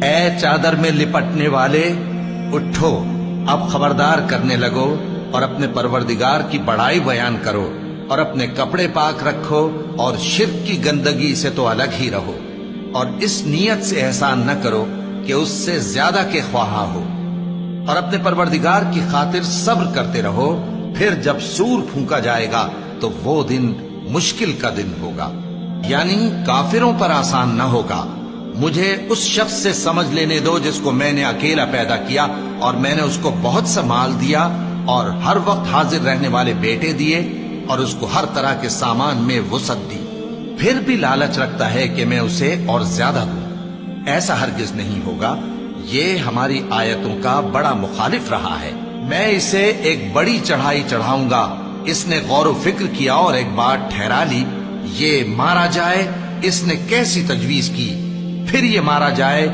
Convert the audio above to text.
اے چادر میں لپٹنے والے، اٹھو، اب خبردار کرنے لگو اور اپنے پروردگار کی بڑائی بیان کرو، اور اپنے کپڑے پاک رکھو اور شرک کی گندگی سے تو الگ ہی رہو، اور اس نیت سے احسان نہ کرو کہ اس سے زیادہ کے خواہاں ہو، اور اپنے پروردگار کی خاطر صبر کرتے رہو، پھر جب سور پھونکا جائے گا تو وہ دن مشکل کا دن ہوگا، یعنی کافروں پر آسان نہ ہوگا۔ مجھے اس شخص سے سمجھ لینے دو جس کو میں نے اکیلا پیدا کیا، اور میں نے اس کو بہت سا مال دیا اور ہر وقت حاضر رہنے والے بیٹے دیے، اور اس کو ہر طرح کے سامان میں وسعت دی، پھر بھی لالچ رکھتا ہے کہ میں اسے اور زیادہ دوں۔ ایسا ہرگز نہیں ہوگا، یہ ہماری آیتوں کا بڑا مخالف رہا ہے۔ میں اسے ایک بڑی چڑھائی چڑھاؤں گا۔ اس نے غور و فکر کیا اور ایک بات ٹھہرا لی، یہ مارا جائے۔ اس نے کیسی تجویز کی، پھر یہ مارا جائے۔